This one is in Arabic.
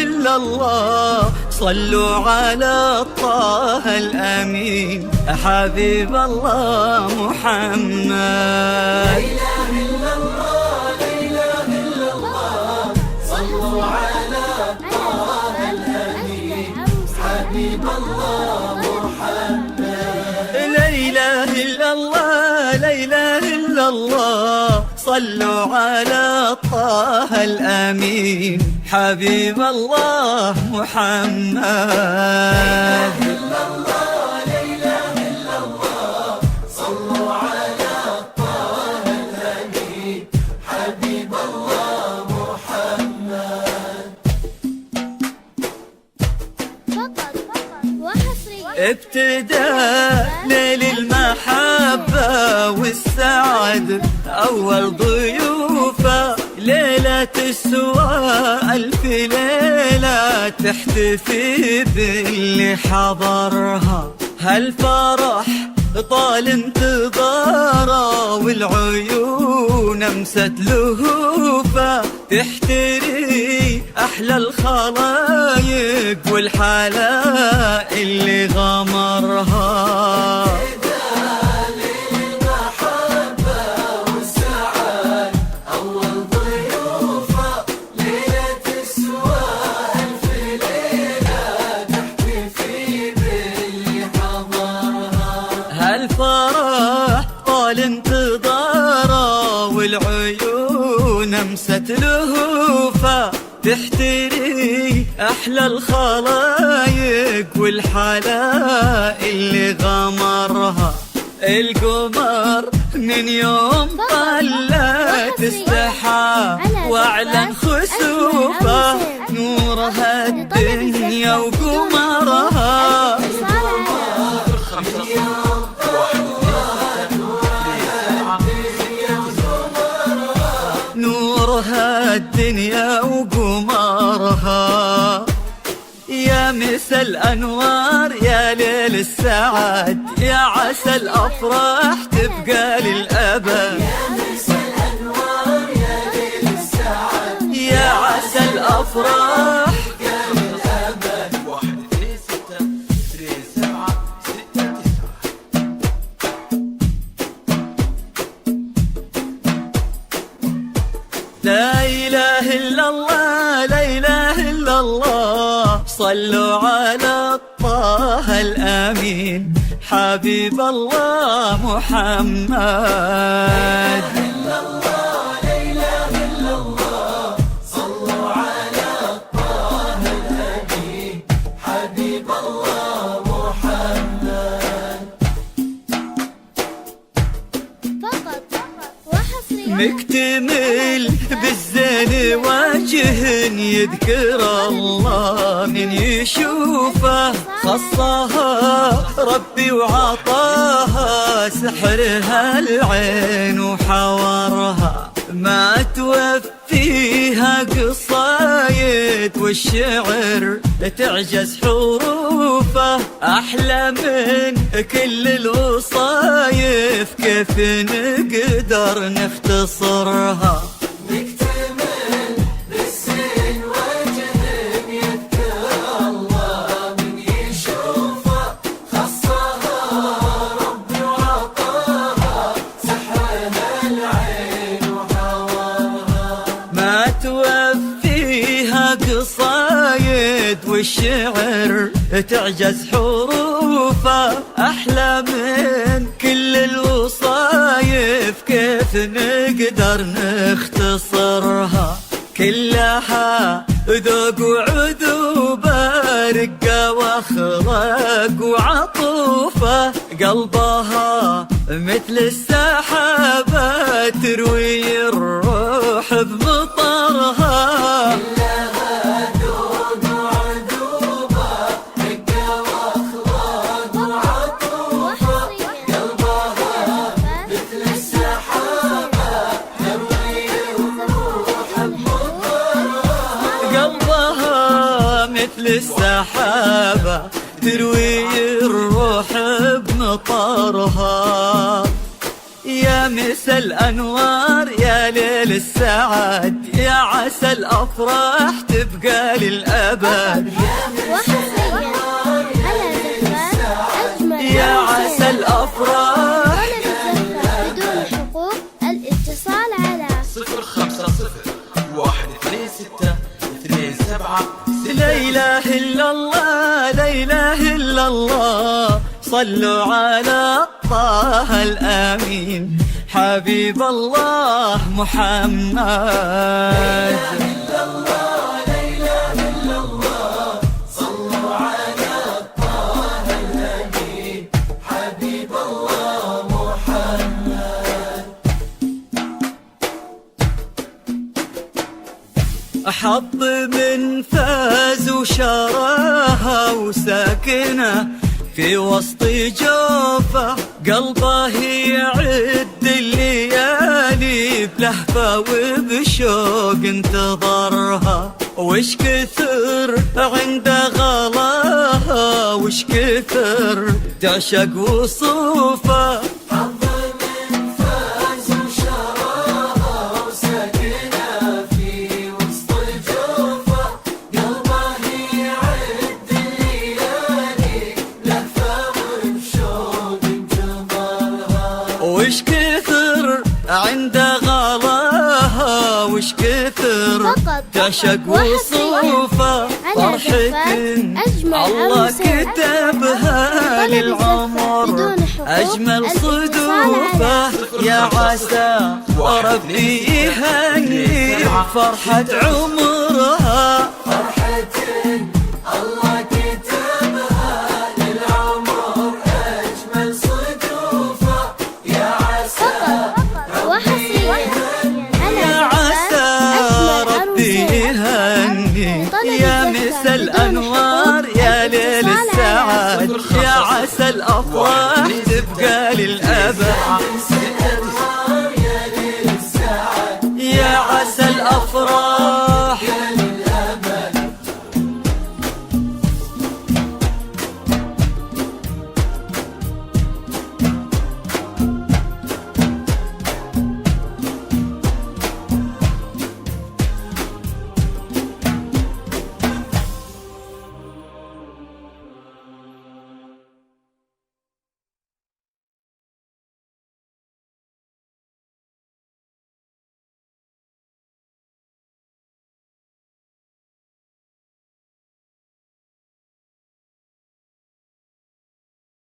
إلا الله صلوا على طه الأمين حبيب الله محمد. لا إله إلا الله لا إله إلا الله صلوا على طه الأمين حبيب الله محمد. لا إله إلا الله لا إله إلا الله صلوا على طه الأمين حبيب الله محمد. لا إله إلا الله لا إله إلا الله صلوا على طه الأمين حبيب الله محمد. فقط وحصريا ابتداء ليل المحبة والسعد أول ضيوفه ليلة تسوى ألف ليلة تحتفي باللي حضرها. هالفرح طال انتظاره والعيون امست لهوفه تحتري أحلى الخلايق والحلا اللي غمرها. هالفرح طال انتظاره والعيون امست لهوفه تحتري أحلى الخلايق والحلا اللي غمرها. القمر من يوم طلعت استحى واعلن خسوفه نورها الدنيا وقمرها. نورها الدنيا وقمرها. يا مسا الأنوار يا ليل السعد يا عسى الأفراح تبقى للأبد. يا مسا الأنوار يا ليل السعد يا عسى الأفراح تبقى للأبد. 1 2 6 3 7 6 9. لا إله إلا الله لا إله إلا الله صلوا على طه الأمين حبيب الله محمد. لا إله إلا الله لا إله إلا الله صلوا على طه الأمين حبيب الله محمد. فقط وحصريا مكتمل بالزين وجه يذكر الله من يشوفه خصها ربي وعطاها سحرها العين وحورها. ما توفيها قصايد والشعر تعجز حروفه أحلى من كل الوصايف كيف نقدر نختصرها. نكتمل بالسين وجه يذكر الله من يشوفه خصها ربي وعطاها سحرها العين وحورها. ما توفيها قصايد والشعر تعجز حروفه أحلى من كل الوصايف كيف نقدر نختصرها. كلها ذوق وعذوبة رقة واخلاق وعطوفة قلبها مثل السحابة تروي الروح بمطرها. مثل يا مسا الأنوار يا ليل السعد، يا عسى الأفراح تبقى للأبد. وحصريا على زفاف أجمل يا عسى الأفراح بدون حقوق الاتصال على 050-126-27. لا إله إلا الله لا إله إلا الله، صلوا على طه الأمين حبيب الله محمد. حط من فاز وشراها وساكنه في وسط جوفه، قلبه يعد الليالي بلهفه وبشوق انتظرها. وش كثر عند غلاها وش كثر تعشق وصوفه. وش كثر عند غلاها وش كثر تعشق وصوفه. فرحة الله كتبها للعمر أجمل صدوفه. يا عسى ربي يهني فرحة عمرها. يا مسا الأنوار يا ليل السعد، يا عسى الأفراح تبقى للأبد.